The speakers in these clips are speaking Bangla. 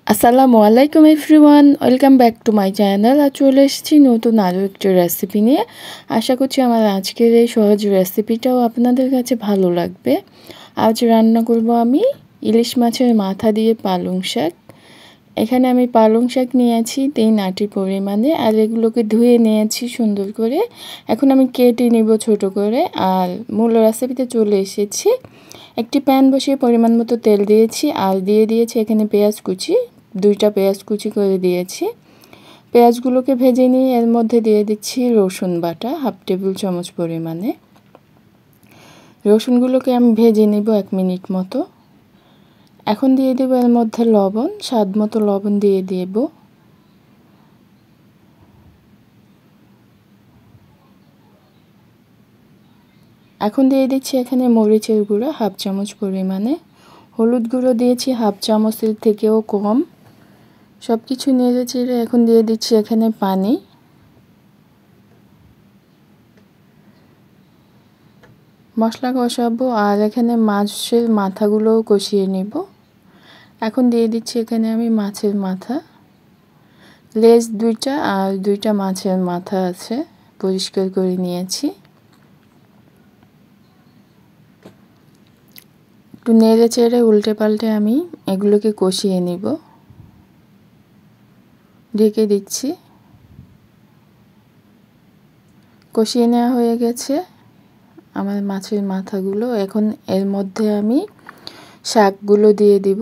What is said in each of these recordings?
আসসালামু আলাইকুম everyone, welcome back to my channel. আর চলে এসেছি নতুন আরও একটা রেসিপি নিয়ে। আশা করছি আমার আজকের এই সহজ রেসিপিটাও আপনাদের কাছে ভালো লাগবে। আজ রান্না করব আমি ইলিশ মাছের মাথা দিয়ে পালং শাক। এখানে আমি পালং শাক নিয়েছি 3 আটি পরিমাণে, আর এগুলোকে ধুয়ে নিয়েছি সুন্দর করে। এখন আমি কেটে নিব ছোট করে। আর মূল রেসিপিতে চলে এসেছি। একটি প্যান বসিয়ে পরিমাণ মতো তেল দিয়েছি, আর দিয়ে দিয়েছি এখানে পেঁয়াজ কুচি। 2টা পেঁয়াজ কুচি করে দিয়েছি। পেঁয়াজগুলোকে ভেজে নিয়ে এর মধ্যে দিয়ে দিচ্ছি রসুন বাটা 1/2 টেবিল চামচ পরিমাণে। রসুনগুলোকে আমি ভেজে নিব 1 মিনিট মতো। এখন দিয়ে দেব এর মধ্যে লবণ, স্বাদ মতো লবণ দিয়ে দেব। এখন দিয়ে দিচ্ছি এখানে মরিচের গুঁড়ো 1/2 চামচ পরিমাণে। হলুদ গুঁড়ো দিয়েছি 1/2 চামচের থেকেও কম। সব কিছু নেড়ে চেড়ে এখন দিয়ে দিচ্ছি এখানে পানি। মশলা কষাবো, আর এখানে মাছের মাথাগুলোও কষিয়ে নিব। এখন দিয়ে দিচ্ছি এখানে আমি মাছের মাথা, লেজ 2টা আর 2টা মাছের মাথা আছে, পরিষ্কার করে নিয়েছি। একটু নেড়ে চেড়ে উল্টে পাল্টে আমি এগুলোকে কষিয়ে নিব। ঢেকে দিচ্ছি। কষিয়ে নেওয়া হয়ে গেছে আমার মাছের মাথাগুলো। এখন এর মধ্যে আমি শাকগুলো দিয়ে দিব।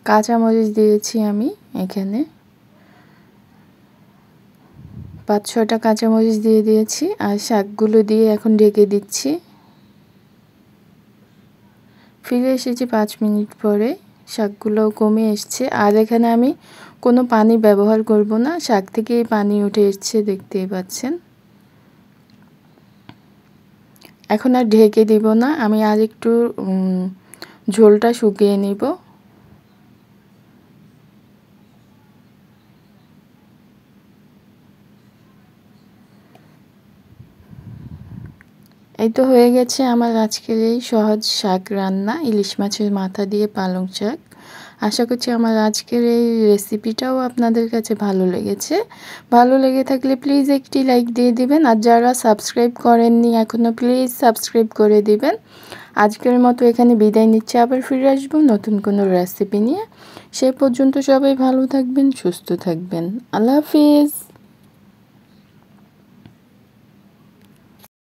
কাঁচামরিচ দিয়েছি আমি এখানে 5-6টা কাঁচামরিচ দিয়ে দিয়েছি, আর শাকগুলো দিয়ে এখন ঢেকে দিচ্ছি। ফিরে এসেছি 5 মিনিট পরে, শাকগুলো কমে এসছে। আর এখানে আমি কোনো পানি ব্যবহার করব না, শাক থেকেই পানি উঠে এসছে, দেখতেই পাচ্ছেন। এখন আর ঢেকে দিব না, আমি আর একটু ঝোলটা শুকিয়ে নিব। এই তো হয়ে গেছে আমার আজকের এই সহজ শাক রান্না, ইলিশ মাছের মাথা দিয়ে পালং শাক। আশা করছি আমার আজকের এই রেসিপিটাও আপনাদের কাছে ভালো লেগেছে। ভালো লেগে থাকলে প্লিজ একটি লাইক দিয়ে দিবেন, আর যারা সাবস্ক্রাইব করেননি এখনও প্লিজ সাবস্ক্রাইব করে দিবেন। আজকের মতো এখানে বিদায় নিচ্ছি, আবার ফিরে আসবো নতুন কোনো রেসিপি নিয়ে। সে পর্যন্ত সবাই ভালো থাকবেন, সুস্থ থাকবেন। আল্লাহ হাফিজ।